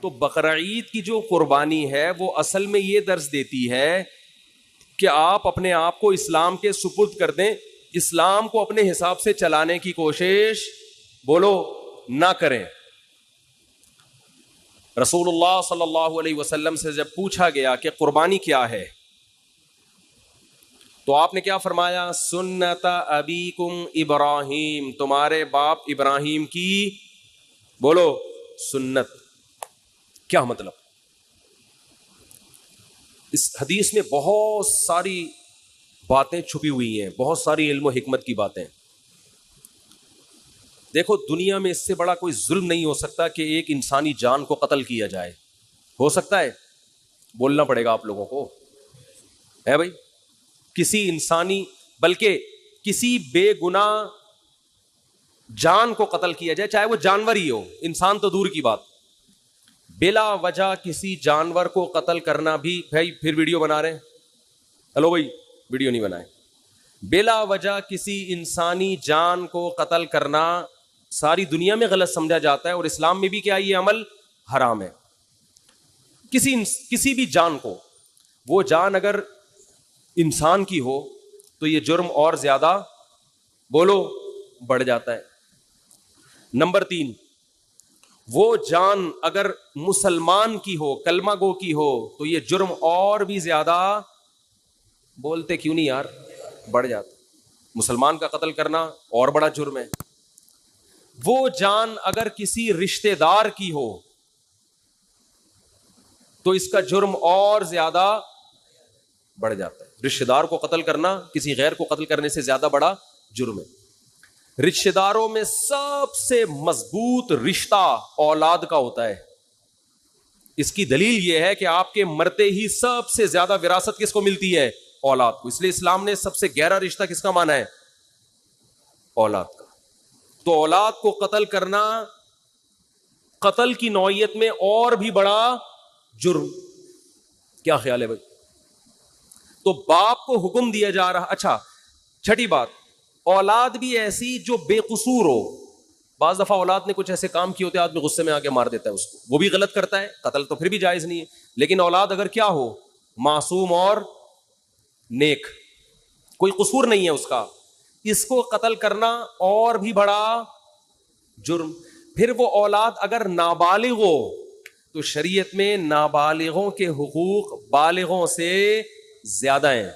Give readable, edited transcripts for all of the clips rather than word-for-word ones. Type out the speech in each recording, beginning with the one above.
تو بقرعید کی جو قربانی ہے وہ اصل میں یہ درس دیتی ہے کہ آپ اپنے آپ کو اسلام کے سپرد کر دیں, اسلام کو اپنے حساب سے چلانے کی کوشش بولو نہ کریں. رسول اللہ صلی اللہ علیہ وسلم سے جب پوچھا گیا کہ قربانی کیا ہے تو آپ نے کیا فرمایا؟ سنت ابیکم ابراہیم, تمہارے باپ ابراہیم کی بولو سنت. کیا مطلب؟ اس حدیث میں بہت ساری باتیں چھپی ہوئی ہیں, بہت ساری علم و حکمت کی باتیں. دیکھو دنیا میں اس سے بڑا کوئی ظلم نہیں ہو سکتا کہ ایک انسانی جان کو قتل کیا جائے. ہو سکتا ہے؟ بولنا پڑے گا آپ لوگوں کو, ہے بھائی. کسی انسانی بلکہ کسی بے گناہ جان کو قتل کیا جائے, چاہے وہ جانور ہی ہو, انسان تو دور کی بات. بلا وجہ کسی جانور کو قتل کرنا بھی, بھائی پھر ویڈیو بنا رہے ہیں, ہلو بھائی ویڈیو نہیں بنائے. بلا وجہ کسی انسانی جان کو قتل کرنا ساری دنیا میں غلط سمجھا جاتا ہے, اور اسلام میں بھی کیا یہ عمل حرام ہے. کسی بھی جان کو, وہ جان اگر انسان کی ہو تو یہ جرم اور زیادہ بولو بڑھ جاتا ہے. نمبر 3, وہ جان اگر مسلمان کی ہو, کلمہ گو کی ہو, تو یہ جرم اور بھی زیادہ, بولتے کیوں نہیں یار, بڑھ جاتا. مسلمان کا قتل کرنا اور بڑا جرم ہے. وہ جان اگر کسی رشتہ دار کی ہو تو اس کا جرم اور زیادہ بڑھ جاتا ہے. رشتہ دار کو قتل کرنا کسی غیر کو قتل کرنے سے زیادہ بڑا جرم ہے. رشتہ داروں میں سب سے مضبوط رشتہ اولاد کا ہوتا ہے. اس کی دلیل یہ ہے کہ آپ کے مرتے ہی سب سے زیادہ وراثت کس کو ملتی ہے؟ اولاد کو. اس لیے اسلام نے سب سے گہرا رشتہ کس کا مانا ہے؟ اولاد کا. تو اولاد کو قتل کرنا قتل کی نوعیت میں اور بھی بڑا جرم. کیا خیال ہے بھائی؟ تو باپ کو حکم دیا جا رہا. اچھا چھٹی بات, اولاد بھی ایسی جو بے قصور ہو. بعض دفعہ اولاد نے کچھ ایسے کام کیے ہوتے ہیں, آدمی غصے میں آ کے مار دیتا ہے اس کو, وہ بھی غلط کرتا ہے, قتل تو پھر بھی جائز نہیں ہے. لیکن اولاد اگر کیا ہو, معصوم اور نیک, کوئی قصور نہیں ہے اس کا, اس کو قتل کرنا اور بھی بڑا جرم. پھر وہ اولاد اگر نابالغ ہو تو شریعت میں نابالغوں کے حقوق بالغوں سے زیادہ ہیں.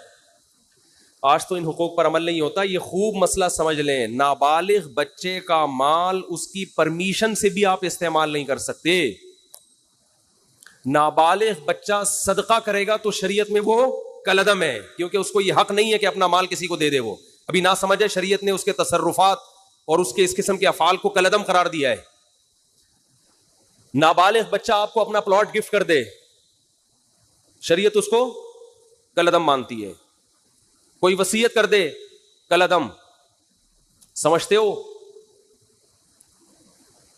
آج تو ان حقوق پر عمل نہیں ہوتا. یہ خوب مسئلہ سمجھ لیں, نابالغ بچے کا مال اس کی پرمیشن سے بھی آپ استعمال نہیں کر سکتے. نابالغ بچہ صدقہ کرے گا تو شریعت میں وہ کالعدم ہے, کیونکہ اس کو یہ حق نہیں ہے کہ اپنا مال کسی کو دے دے. وہ ابھی نہ سمجھے, شریعت نے اس کے تصرفات اور اس کے اس قسم کے افعال کو کالعدم قرار دیا ہے. نابالغ بچہ آپ کو اپنا پلاٹ گفٹ کر دے, شریعت اس کو کالعدم مانتی ہے. کوئی وصیت کر دے, کالعدم. سمجھتے ہو؟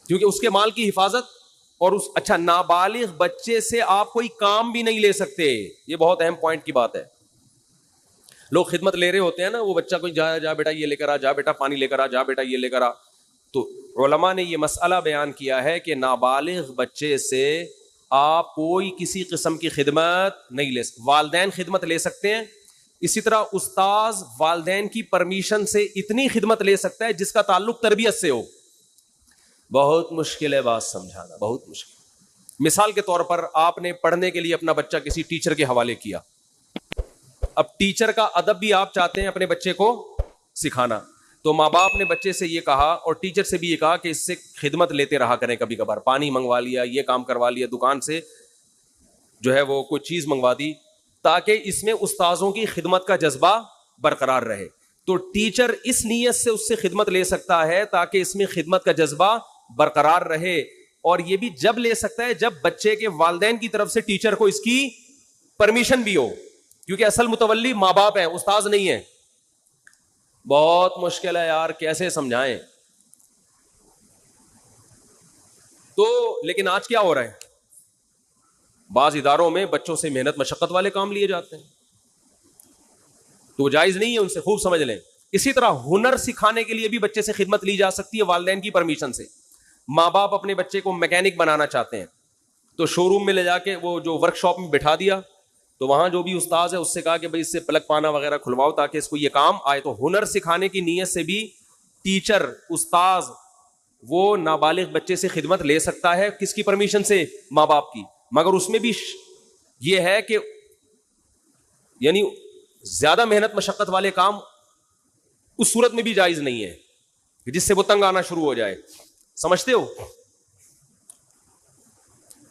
کیونکہ اس کے مال کی حفاظت اور اس. اچھا نابالغ بچے سے آپ کوئی کام بھی نہیں لے سکتے. یہ بہت اہم پوائنٹ کی بات ہے. لوگ خدمت لے رہے ہوتے ہیں نا, وہ بچہ کوئی جا بیٹا یہ لے کر آ, جا بیٹا پانی لے کر آ, جا بیٹا یہ لے کر آ. تو علماء نے یہ مسئلہ بیان کیا ہے کہ نابالغ بچے سے آپ کوئی کسی قسم کی خدمت نہیں لے سکتے. والدین خدمت لے سکتے ہیں, اسی طرح استاذ والدین کی پرمیشن سے اتنی خدمت لے سکتا ہے جس کا تعلق تربیت سے ہو. بہت مشکل ہے بات سمجھانا, بہت مشکل. مثال کے طور پر آپ نے پڑھنے کے لیے اپنا بچہ کسی ٹیچر کے حوالے کیا. اب ٹیچر کا ادب بھی آپ چاہتے ہیں اپنے بچے کو سکھانا, تو ماں باپ نے بچے سے یہ کہا اور ٹیچر سے بھی یہ کہا کہ اس سے خدمت لیتے رہا کریں. کبھی کبھار پانی منگوا لیا, یہ کام کروا لیا, دکان سے جو ہے وہ کوئی چیز منگوا دی, تاکہ اس میں استاذوں کی خدمت کا جذبہ برقرار رہے. تو ٹیچر اس نیت سے اس سے خدمت لے سکتا ہے تاکہ اس میں خدمت کا جذبہ برقرار رہے, اور یہ بھی جب لے سکتا ہے جب بچے کے والدین کی طرف سے ٹیچر کو اس کی پرمیشن بھی ہو, کیونکہ اصل متولی ماں باپ ہیں, استاذ نہیں ہے. بہت مشکل ہے یار, کیسے سمجھائیں. تو لیکن آج کیا ہو رہا ہے, بعض اداروں میں بچوں سے محنت مشقت والے کام لیے جاتے ہیں, تو وہ جائز نہیں ہے, ان سے خوب سمجھ لیں. اسی طرح ہنر سکھانے کے لیے بھی بچے سے خدمت لی جا سکتی ہے والدین کی پرمیشن سے. ماں باپ اپنے بچے کو میکینک بنانا چاہتے ہیں, تو شو روم میں لے جا کے وہ جو ورک شاپ میں بٹھا دیا, تو وہاں جو بھی استاذ ہے اس سے کہا کہ بھائی اس سے پلک پانا وغیرہ کھلواؤ تاکہ اس کو یہ کام آئے. تو ہنر سکھانے کی نیت سے بھی ٹیچر, استاذ, وہ نابالغ بچے سے خدمت لے سکتا ہے. کس کی پرمیشن سے؟ ماں باپ کی. مگر اس میں بھی یہ ہے کہ یعنی زیادہ محنت مشقت والے کام اس صورت میں بھی جائز نہیں ہے جس سے وہ تنگ آنا شروع ہو جائے. سمجھتے ہو؟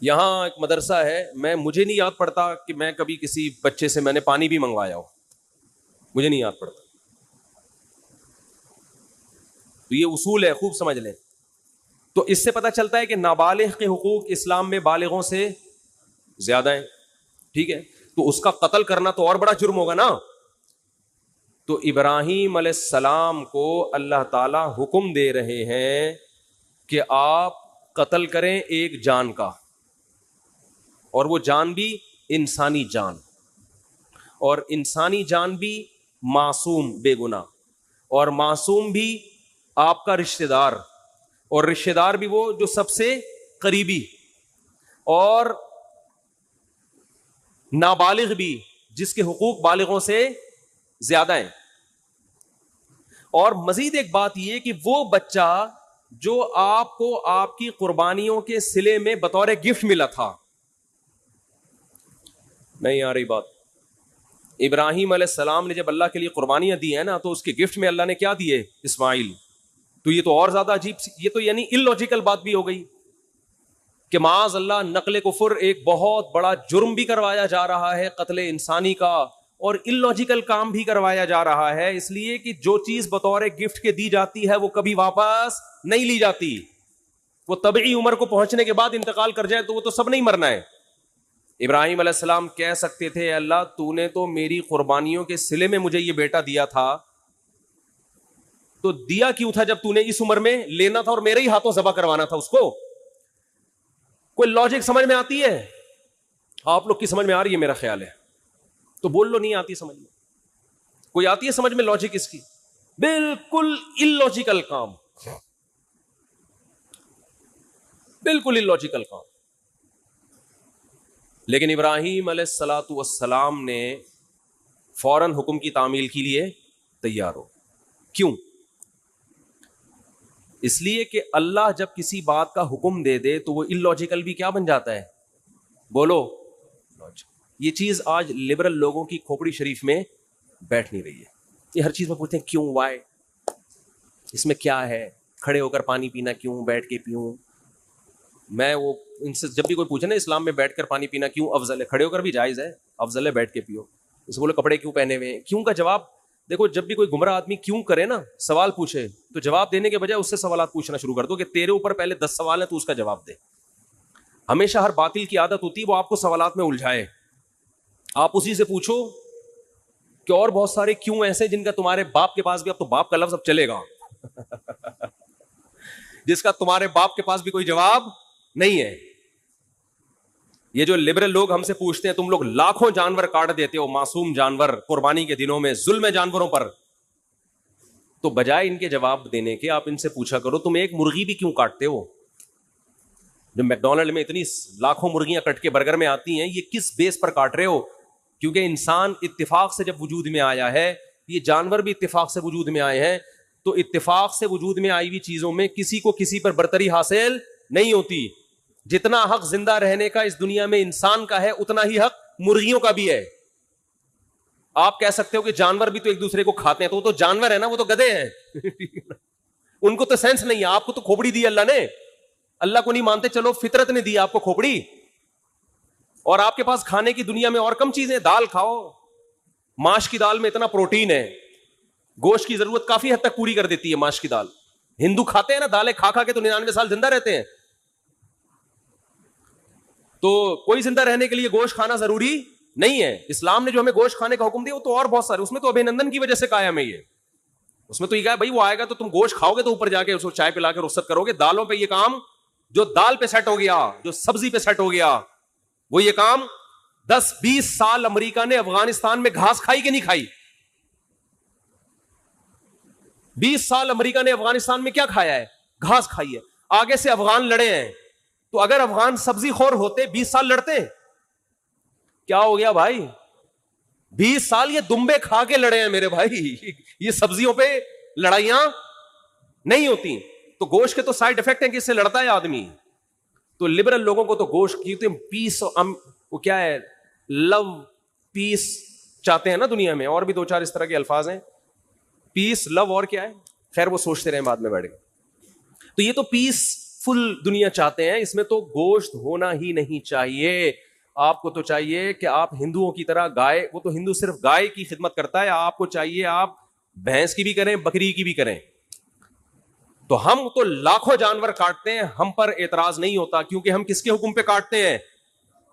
یہاں ایک مدرسہ ہے, مجھے نہیں یاد پڑتا کہ میں کبھی کسی بچے سے میں نے پانی بھی منگوایا ہو, مجھے نہیں یاد پڑتا. تو یہ اصول ہے, خوب سمجھ لیں. تو اس سے پتہ چلتا ہے کہ نابالغ کے حقوق اسلام میں بالغوں سے زیادہ ہیں. ٹھیک ہے, تو اس کا قتل کرنا تو اور بڑا جرم ہوگا نا. تو ابراہیم علیہ السلام کو اللہ تعالی حکم دے رہے ہیں کہ آپ قتل کریں ایک جان کا, اور وہ جان بھی انسانی جان, اور انسانی جان بھی معصوم بے گناہ, اور معصوم بھی آپ کا رشتہ دار, اور رشتہ دار بھی وہ جو سب سے قریبی, اور نابالغ بھی جس کے حقوق بالغوں سے زیادہ ہیں. اور مزید ایک بات یہ کہ وہ بچہ جو آپ کو آپ کی قربانیوں کے صلے میں بطور گفٹ ملا تھا. نہیں آ رہی بات؟ ابراہیم علیہ السلام نے جب اللہ کے لیے قربانیاں دی ہیں نا, تو اس کے گفٹ میں اللہ نے کیا دیے؟ اسماعیل. تو یہ تو اور زیادہ عجیب, یہ تو یعنی illogical بات بھی ہو گئی کہ معاذ اللہ نقل کفر ایک بہت بڑا جرم بھی کروایا جا رہا ہے, قتل انسانی کا, اور illogical کام بھی کروایا جا رہا ہے, اس لیے کہ جو چیز بطور گفٹ کے دی جاتی ہے وہ کبھی واپس نہیں لی جاتی. وہ طبعی عمر کو پہنچنے کے بعد انتقال کر جائے تو وہ تو سب نہیں مرنا ہے. ابراہیم علیہ السلام کہہ سکتے تھے اللہ تو نے تو میری قربانیوں کے صلے میں مجھے یہ بیٹا دیا تھا, تو دیا کیوں تھا جب تو نے اس عمر میں لینا تھا اور میرے ہی ہاتھوں ذبح کروانا تھا اس کو؟ کوئی لاجک سمجھ میں آتی ہے؟ آپ لوگ کی سمجھ میں آ رہی ہے میرا خیال ہے, تو بول لو نہیں آتی سمجھ میں. کوئی آتی ہے سمجھ میں لاجک اس کی؟ بالکل illogical کام, بالکل illogical کام. لیکن ابراہیم علیہ الصلوۃ والسلام نے فوراً حکم کی تعمیل کے لیے تیار ہو. کیوں؟ اس لیے کہ اللہ جب کسی بات کا حکم دے دے تو وہ illogical بھی کیا بن جاتا ہے؟ بولو. یہ چیز آج لبرل لوگوں کی کھوپڑی شریف میں بیٹھ نہیں رہی ہے. یہ ہر چیز میں پوچھتے ہیں کیوں, وائے, اس میں کیا ہے, کھڑے ہو کر پانی پینا کیوں, بیٹھ کے پیوں. میں وہ ان سے جب بھی کوئی پوچھے نا اسلام میں بیٹھ کر پانی پینا کیوں افضل ہے, کھڑے ہو کر بھی جائز ہے, افضل ہے بیٹھ کے پیو. اس بولے کپڑے کیوں پہنے ہوئے ہیں, کیوں کا جواب دیکھو. جب بھی کوئی گمراہ آدمی کیوں کرے نا, سوال پوچھے, تو جواب دینے کے بجائے اس سے سوالات پوچھنا شروع کر دو کہ تیرے اوپر پہلے 10 سوال ہیں تو اس کا جواب دے. ہمیشہ ہر باطل کی عادت ہوتی ہے وہ آپ کو سوالات میں الجھائے. آپ اسی سے پوچھو کہ اور بہت سارے کیوں ایسے جن کا تمہارے باپ کے پاس بھی, اب تو باپ کا لفظ اب چلے گا, جس کا تمہارے باپ کے پاس بھی کوئی جواب نہیں ہے. یہ جو لبرل لوگ ہم سے پوچھتے ہیں تم لوگ لاکھوں جانور کاٹ دیتے ہو, معصوم جانور, قربانی کے دنوں میں ظلم ہے جانوروں پر, تو بجائے ان کے جواب دینے کے آپ ان سے پوچھا کرو تم ایک مرغی بھی کیوں کاٹتے ہو؟ جو میکڈونلڈ میں اتنی لاکھوں مرغیاں کٹ کے برگر میں آتی ہیں, یہ کس بیس پر کاٹ رہے ہو؟ کیونکہ انسان اتفاق سے جب وجود میں آیا ہے, یہ جانور بھی اتفاق سے وجود میں آئے ہیں, تو اتفاق سے وجود میں آئی ہوئی چیزوں میں کسی کو کسی پر برتری حاصل نہیں ہوتی. جتنا حق زندہ رہنے کا اس دنیا میں انسان کا ہے, اتنا ہی حق مرغیوں کا بھی ہے. آپ کہہ سکتے ہو کہ جانور بھی تو ایک دوسرے کو کھاتے ہیں, تو وہ تو جانور ہے نا, وہ تو گدھے ہیں. ان کو تو سینس نہیں ہے, آپ کو تو کھوپڑی دی اللہ نے. اللہ کو نہیں مانتے, چلو فطرت نے دی آپ کو کھوپڑی, اور آپ کے پاس کھانے کی دنیا میں اور کم چیزیں. دال کھاؤ, ماش کی دال میں اتنا پروٹین ہے, گوشت کی ضرورت کافی حد تک پوری کر دیتی ہے ماش کی دال. ہندو کھاتے ہیں نا دالیں, کھا کھا کے تو 99 سال زندہ رہتے ہیں. تو کوئی زندہ رہنے کے لیے گوشت کھانا ضروری نہیں ہے. اسلام نے جو ہمیں گوشت کھانے کا حکم دیا وہ تو اور بہت سارے, اس میں تو ابھینندن کی وجہ سے قائم ہے. یہ اس میں تو یہ کہا بھائی وہ آئے گا تو تم گوشت کھاؤ گے تو اوپر جا کے اس کو چائے پلا کے رخصت کرو گے. دالوں پہ یہ کام, جو دال پہ سیٹ ہو گیا, جو سبزی پہ سیٹ ہو گیا, وہ یہ کام 10-20 سال امریکہ نے افغانستان میں گھاس کھائی کہ نہیں کھائی؟ 20 سال امریکہ نے افغانستان میں کیا کھایا ہے؟ گھاس کھائی ہے. آگے سے افغان لڑے ہیں, تو اگر افغان سبزی خور ہوتے 20 سال لڑتے. کیا ہو گیا بھائی؟ 20 سال یہ دمبے کھا کے لڑے ہیں میرے بھائی. یہ سبزیوں پہ لڑائیاں نہیں ہوتی. تو گوشت کے تو سائڈ افیکٹ ہیں کہ اس سے لڑتا ہے آدمی. تو لبرل لوگوں کو تو گوشت کی پیس, وہ کیا ہے, لو پیس چاہتے ہیں نا دنیا میں, اور بھی 2-4 اس طرح کے الفاظ ہیں, پیس, لو, اور کیا ہے, خیر وہ سوچتے رہے بعد میں بیٹھ کے. تو یہ تو پیس فل دنیا چاہتے ہیں, اس میں تو گوشت ہونا ہی نہیں چاہیے. آپ کو تو چاہیے کہ آپ ہندوؤں کی طرح گائے, وہ تو ہندو صرف گائے کی خدمت کرتا ہے, آپ کو چاہیے آپ بھینس کی بھی کریں, بکری کی بھی کریں. تو ہم تو لاکھوں جانور کاٹتے ہیں, ہم پر اعتراض نہیں ہوتا, کیونکہ ہم کس کے حکم پہ کاٹتے ہیں؟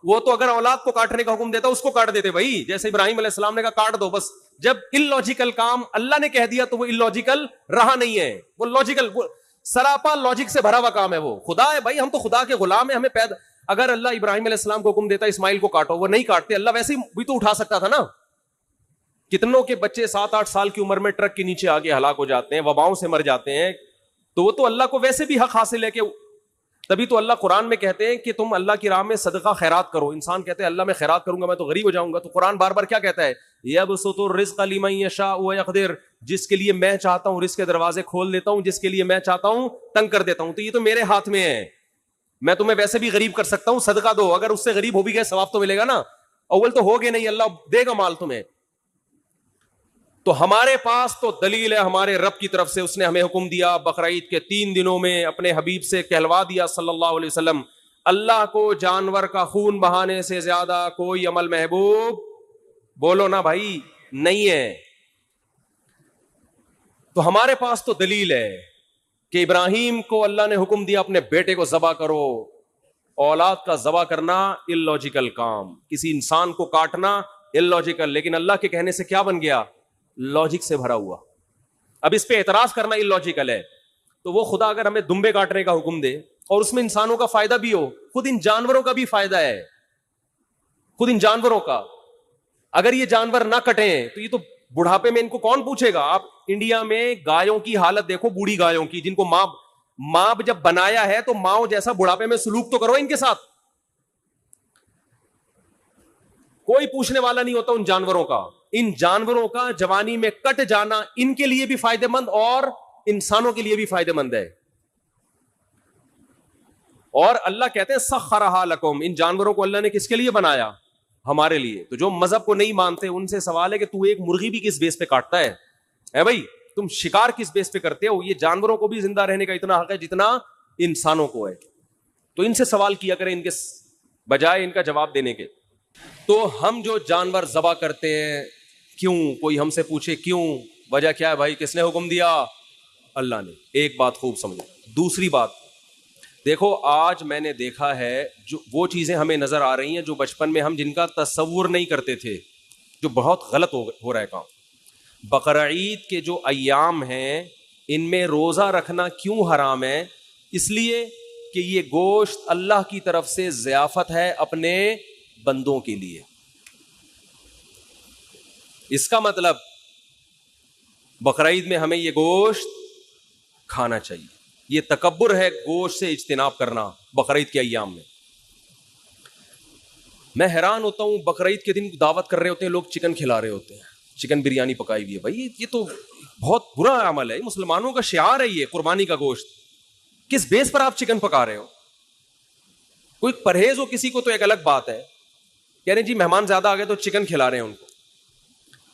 وہ تو اگر اولاد کو کاٹنے کا حکم دیتا اس کو کاٹ دیتے بھائی, جیسے ابراہیم علیہ السلام نے کہا کاٹ دو بس. جب illogical کام اللہ نے کہہ دیا تو وہ illogical رہا نہیں ہے, وہ لاجیکل, سراپا لاجک سے بھرا ہوا کام ہے. وہ خدا ہے بھائی, ہم تو خدا کے غلام ہیں, ہمیں پیدا. اگر اللہ ابراہیم علیہ السلام کو حکم دیتا اسماعیل کو کاٹو, وہ نہیں کاٹتے. اللہ ویسے بھی تو اٹھا سکتا تھا نا. کتنوں کے بچے 7-8 سال کی عمر میں ٹرک کے نیچے آگے ہلاک ہو جاتے ہیں, وباؤں سے مر جاتے ہیں. تو وہ تو اللہ کو ویسے بھی حق حاصل ہے کہ, تبھی تو اللہ قرآن میں کہتے ہیں کہ تم اللہ کی راہ میں صدقہ خیرات کرو. انسان کہتے ہیں اللہ میں خیرات کروں گا میں تو غریب ہو جاؤں گا. تو قرآن بار بار کیا کہتا ہے؟ یبسط الرزق لمن یشاء ویقدر, جس کے لیے میں چاہتا ہوں رزق کے دروازے کھول دیتا ہوں, جس کے لیے میں چاہتا ہوں تنگ کر دیتا ہوں. تو یہ تو میرے ہاتھ میں ہے, میں تمہیں ویسے بھی غریب کر سکتا ہوں, صدقہ دو. اگر اس سے غریب ہو بھی گئے ثواب تو ملے گا نا, اول تو ہوگے نہیں, اللہ دے گا مال تمہیں. تو ہمارے پاس تو دلیل ہے ہمارے رب کی طرف سے, اس نے ہمیں حکم دیا بقرعید کے 3 دنوں میں اپنے حبیب سے کہلوا دیا صلی اللہ علیہ وسلم, اللہ کو جانور کا خون بہانے سے زیادہ کوئی عمل محبوب, بولو نا بھائی, نہیں ہے. تو ہمارے پاس تو دلیل ہے کہ ابراہیم کو اللہ نے حکم دیا اپنے بیٹے کو ذبح کرو. اولاد کا ذبح کرنا illogical کام, کسی انسان کو کاٹنا illogical, لیکن اللہ کے کہنے سے کیا بن گیا؟ لاجک سے بھرا ہوا. اب اس پہ اعتراض کرنا illogical ہے. تو وہ خدا اگر ہمیں دمبے کاٹنے کا حکم دے اور اس میں انسانوں کا فائدہ بھی ہو, خود ان جانوروں کا بھی فائدہ ہے, خود ان جانوروں کا. اگر یہ جانور نہ کٹیں تو یہ تو بڑھاپے میں ان کو کون پوچھے گا؟ آپ انڈیا میں گایوں کی حالت دیکھو, بوڑھی گایوں کی, جن کو ماں جب بنایا ہے تو ماں جیسا بڑھاپے میں سلوک تو کرو ان کے ساتھ. کوئی پوچھنے والا نہیں ہوتا ان جانوروں کا. ان جانوروں کا جوانی میں کٹ جانا ان کے لیے بھی فائدہ مند اور انسانوں کے لیے بھی فائدہ مند ہے. اور اللہ کہتے ہیں سخرھا لکم, ان جانوروں کو اللہ نے کس کے لیے بنایا؟ ہمارے لیے. تو جو مذہب کو نہیں مانتے ان سے سوال ہے کہ تو ایک مرغی بھی کس بیس پہ کاٹتا ہے اے بھائی, تم شکار کس بیس پہ کرتے ہو؟ یہ جانوروں کو بھی زندہ رہنے کا اتنا حق ہے جتنا انسانوں کو ہے. تو ان سے سوال کیا کریں ان کے بجائے ان کا جواب دینے کے. تو ہم جو جانور ذبح کرتے ہیں, کیوں؟ کوئی ہم سے پوچھے کیوں, وجہ کیا ہے بھائی؟ کس نے حکم دیا؟ اللہ نے. ایک بات خوب سمجھو. دوسری بات دیکھو, آج میں نے دیکھا ہے جو وہ چیزیں ہمیں نظر آ رہی ہیں جو بچپن میں ہم جن کا تصور نہیں کرتے تھے, جو بہت غلط ہو رہا ہے کام. بقرعید کے جو ایام ہیں ان میں روزہ رکھنا کیوں حرام ہے؟ اس لیے کہ یہ گوشت اللہ کی طرف سے ضیافت ہے اپنے بندوں کے لیے. اس کا مطلب بقرعید میں ہمیں یہ گوشت کھانا چاہیے. یہ تکبر ہے گوشت سے اجتناب کرنا بقرعید کے ایام میں. میں حیران ہوتا ہوں, بقرعید کے دن دعوت کر رہے ہوتے ہیں لوگ, چکن کھلا رہے ہوتے ہیں, چکن بریانی پکائی ہوئی ہے. بھائی یہ تو بہت برا عمل ہے, مسلمانوں کا شعار ہے یہ قربانی کا گوشت. کس بیس پر آپ چکن پکا رہے ہو؟ کوئی پرہیز ہو کسی کو تو ایک الگ بات ہے, کہہ رہے جی مہمان زیادہ آ گئے تو چکن کھلا رہے ہیں ان کو.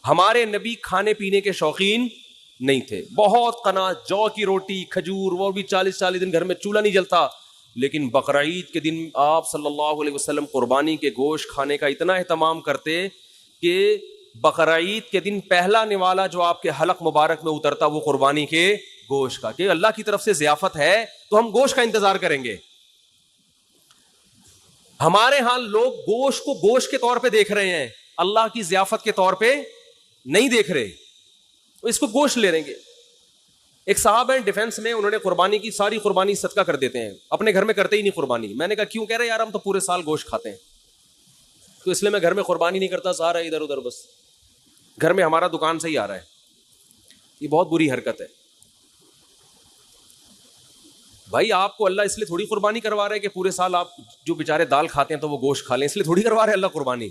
ہمارے نبی کھانے پینے کے شوقین نہیں تھے, بہت قناعت, جو کی روٹی, کھجور, وہ بھی 40 دن گھر میں چولہا نہیں جلتا. لیکن بقرعید کے دن آپ صلی اللہ علیہ وسلم قربانی کے گوشت کھانے کا اتنا اہتمام کرتے کہ بقرعید کے دن پہلا نوالا جو آپ کے حلق مبارک میں اترتا وہ قربانی کے گوشت کا, کہ اللہ کی طرف سے ضیافت ہے تو ہم گوشت کا انتظار کریں گے. ہمارے ہاں لوگ گوشت کو گوشت کے طور پہ دیکھ رہے ہیں, اللہ کی ضیافت کے طور پہ نہیں دیکھ رہے, اس کو گوشت لے رہیں گے. ایک صاحب ہیں ڈیفنس میں, انہوں نے قربانی کی ساری قربانی صدقہ کر دیتے ہیں, اپنے گھر میں کرتے ہی نہیں قربانی. میں نے کہا کیوں؟ کہہ رہے یار ہم تو پورے سال گوشت کھاتے ہیں تو اس لیے میں گھر میں قربانی نہیں کرتا, سارا ادھر ادھر, بس گھر میں ہمارا دکان سے ہی آ رہا ہے. یہ بہت بری حرکت ہے. بھائی آپ کو اللہ اس لیے تھوڑی قربانی کروا رہا ہے کہ پورے سال آپ جو بیچارے دال کھاتے ہیں تو وہ گوشت کھا لیں، اس لیے تھوڑی کروا رہے ہیں اللہ قربانی.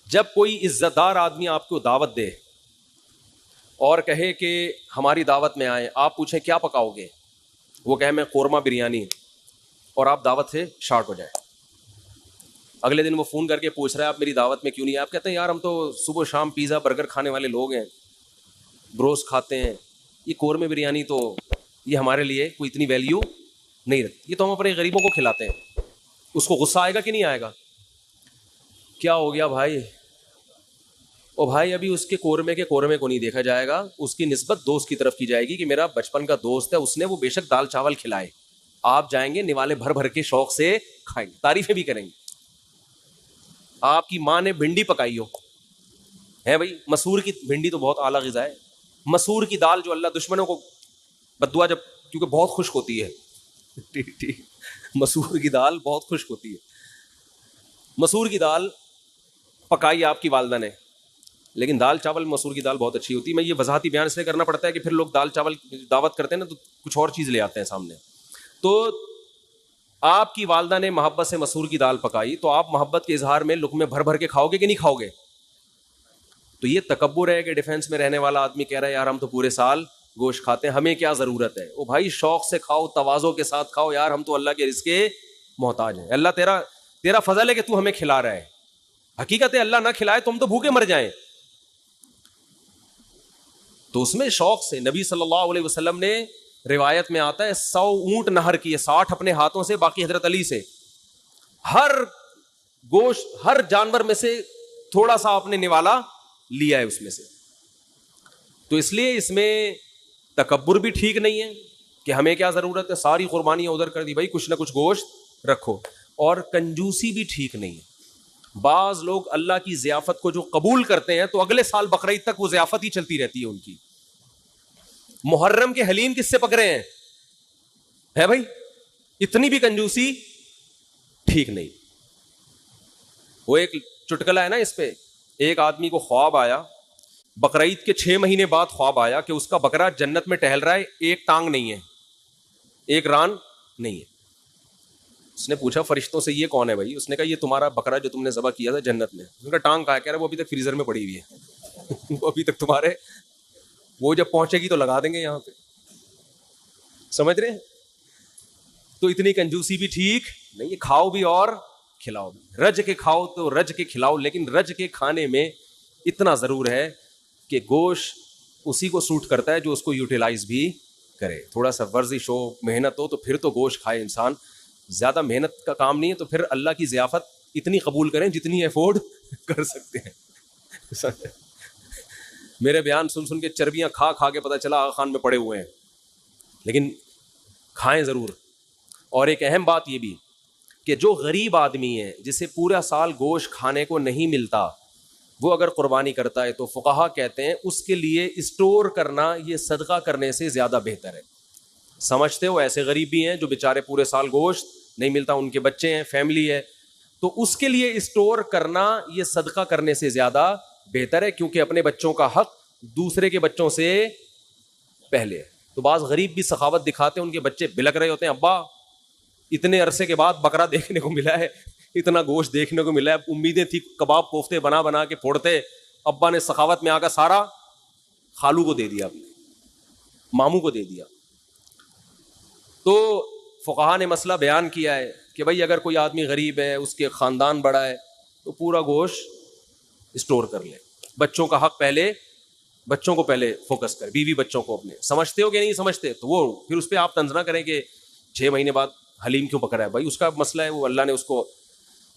جب کوئی عزت دار آدمی آپ کو دعوت دے اور کہے کہ ہماری دعوت میں آئیں، آپ پوچھیں کیا پکاؤ گے، وہ کہے میں قورمہ بریانی، اور آپ دعوت سے شارٹ ہو جائے. اگلے دن وہ فون کر کے پوچھ رہا ہے آپ میری دعوت میں کیوں نہیں؟ آپ کہتے ہیں یار ہم تو صبح شام پیزا برگر کھانے والے لوگ ہیں، بروس کھاتے ہیں، یہ قورمے بریانی تو یہ ہمارے لیے کوئی اتنی ویلیو نہیں رکھتی، یہ تو ہم اپنے غریبوں کو کھلاتے ہیں. اس کو غصہ آئے گا کہ نہیں آئے گا؟ کیا ہو گیا بھائی؟ او بھائی ابھی اس کے قورمے کو نہیں دیکھا جائے گا، اس کی نسبت دوست کی طرف کی جائے گی کہ میرا بچپن کا دوست ہے، اس نے وہ بے شک دال چاول کھلائے، آپ جائیں گے نوالے بھر بھر کے شوق سے کھائیں گے، تعریفیں بھی کریں گے. آپ کی ماں نے بھنڈی پکائی ہو ہے بھائی، مسور کی بھنڈی تو بہت اعلیٰ غذا ہے، مسور کی دال جو اللہ دشمنوں کو بددعا، جب کیونکہ بہت خشک ہوتی ہے ٹھیک مسور کی دال بہت خشک ہوتی ہے، مسور کی دال پکائی آپ کی والدہ نے، لیکن دال چاول مسور کی دال بہت اچھی ہوتی ہے. میں یہ وضاحتی بیان اس لیے کرنا پڑتا ہے کہ پھر لوگ دال چاول دعوت کرتے ہیں نا تو کچھ اور چیز لے آتے ہیں سامنے. تو آپ کی والدہ نے محبت سے مسور کی دال پکائی تو آپ محبت کے اظہار میں لقمے بھر بھر کے کھاؤ گے کہ نہیں کھاؤ گے؟ تو یہ تکبر ہے کہ ڈیفینس میں رہنے والا آدمی کہہ رہا ہے یار ہم تو پورے سال گوشت کھاتے ہیں، ہمیں کیا ضرورت ہے؟ او بھائی شوق سے کھاؤ، تواضع کے ساتھ کھاؤ، یار ہم تو اللہ کے رزق کے محتاج ہیں، اللہ تیرا فضل ہے کہ تو ہمیں کھلا رہا ہے. حقیقت ہے اللہ نہ کھلائے تو ہم تو بھوکے مر جائیں. تو اس میں شوق سے نبی صلی اللہ علیہ وسلم نے، روایت میں آتا ہے 100 اونٹ نہر کیے، 60 اپنے ہاتھوں سے، باقی حضرت علی سے. ہر گوشت ہر جانور میں سے تھوڑا سا آپ نے نوالا لیا ہے اس میں سے. تو اس لیے اس میں تکبر بھی ٹھیک نہیں ہے کہ ہمیں کیا ضرورت ہے، ساری قربانیاں ادھر کر دی، بھائی کچھ نہ کچھ گوشت رکھو. اور کنجوسی بھی ٹھیک نہیں ہے. بعض لوگ اللہ کی ضیافت کو جو قبول کرتے ہیں تو اگلے سال بقرعید تک وہ ضیافت ہی چلتی رہتی ہے ان کی. محرم کے حلیم کس سے پکڑے ہیں؟ ہے بھائی، اتنی بھی کنجوسی ٹھیک نہیں. وہ ایک چٹکلا ہے نا اس پہ، ایک آدمی کو خواب آیا، بقرعید کے 6 مہینے بعد خواب آیا کہ اس کا بکرا جنت میں ٹہل رہا ہے، ایک ٹانگ نہیں ہے، ایک ران نہیں ہے. اس نے پوچھا فرشتوں سے یہ کون ہے بھائی؟ اس نے کہا یہ تمہارا بکرا جو تم نے ذبح کیا تھا جنت میں. اس کا ٹانگ کہا، کہہ رہا وہ ابھی تک فریزر میں پڑی ہوئی ہے وہ ابھی تک تمہارے، وہ جب پہنچے گی تو لگا دیں گے یہاں پہ. سمجھ رہے ہیں؟ تو اتنی کنجوسی بھی ٹھیک نہیں ہے، کھاؤ بھی اور کھلاؤ بھی، رج کے کھاؤ تو رج کے کھلاؤ، لیکن رج کے کھانے میں اتنا ضرور ہے کہ گوشت اسی کو سوٹ کرتا ہے جو اس کو یوٹیلائز بھی کرے. تھوڑا سا ورزش ہو، محنت ہو تو پھر تو گوشت کھائے انسان. زیادہ محنت کا کام نہیں ہے تو پھر اللہ کی ضیافت اتنی قبول کریں جتنی افورڈ کر سکتے ہیں. میرے بیان سن سن کے چربیاں کھا کھا کے پتہ چلا آغا خان میں پڑے ہوئے ہیں، لیکن کھائیں ضرور. اور ایک اہم بات یہ بھی کہ جو غریب آدمی ہے جسے پورا سال گوشت کھانے کو نہیں ملتا، وہ اگر قربانی کرتا ہے تو فقہا کہتے ہیں اس کے لیے اسٹور کرنا یہ صدقہ کرنے سے زیادہ بہتر ہے. سمجھتے ہو ایسے غریب بھی ہیں جو بیچارے پورے سال گوشت نہیں ملتا، ان کے بچے ہیں، فیملی ہے، تو اس کے لیے اسٹور کرنا یہ صدقہ کرنے سے زیادہ بہتر ہے، کیونکہ اپنے بچوں کا حق دوسرے کے بچوں سے پہلے ہے. تو بعض غریب بھی سخاوت دکھاتے ہیں، ان کے بچے بلک رہے ہوتے ہیں، ابا اتنے عرصے کے بعد بکرا دیکھنے کو ملا ہے، اتنا گوشت دیکھنے کو ملا ہے، امیدیں تھی کباب کوفتے بنا بنا کے پھوڑتے، ابا نے سخاوت میں آ کر سارا خالو کو دے دیا، ماموں کو دے دیا. تو فقہا نے مسئلہ بیان کیا ہے کہ بھائی اگر کوئی آدمی غریب ہے، اس کے خاندان بڑا ہے، تو پورا گوشت اسٹور کر لے. بچوں کا حق پہلے، بچوں کو پہلے فوکس کر، بیوی بچوں کو اپنے. سمجھتے ہو کہ نہیں سمجھتے تو وہ پھر اس پہ آپ طنز نہ کریں کہ 6 مہینے بعد حلیم کیوں پکڑا ہے. بھائی اس کا مسئلہ ہے، وہ اللہ نے اس کو،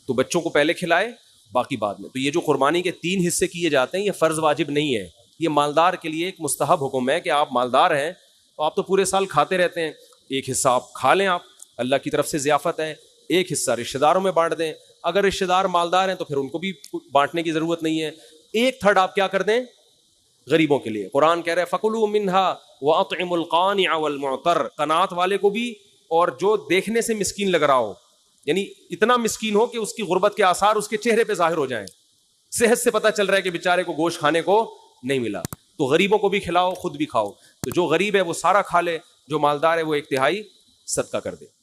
تو بچوں کو پہلے کھلائے باقی بعد میں. تو یہ جو قربانی کے 3 حصے کیے جاتے ہیں یہ فرض واجب نہیں ہے، یہ مالدار کے لیے ایک مستحب حکم ہے کہ آپ مالدار ہیں تو آپ تو پورے سال کھاتے رہتے ہیں، ایک حصہ آپ کھا لیں، آپ اللہ کی طرف سے ضیافت ہے، ایک حصہ رشتہ داروں میں بانٹ دیں. اگر رشتہ دار مالدار ہیں تو پھر ان کو بھی بانٹنے کی ضرورت نہیں ہے. 1/3 آپ کیا کر دیں غریبوں کے لیے. قرآن کہہ رہا ہے فَكُلُوا مِنْهَا وَأَطْعِمُوا الْقَانِعَ وَالْمُعْتَرَّ، قناعت والے کو بھی اور جو دیکھنے سے مسکین لگ رہا ہو، یعنی اتنا مسکین ہو کہ اس کی غربت کے آثار اس کے چہرے پہ ظاہر ہو جائیں، صحت سے پتہ چل رہا ہے کہ بیچارے کو گوشت کھانے کو نہیں ملا، تو غریبوں کو بھی کھلاؤ، خود بھی کھاؤ. تو جو غریب ہے وہ سارا کھا لے، جو مالدار ہے وہ 1/3 صدقہ کر دے.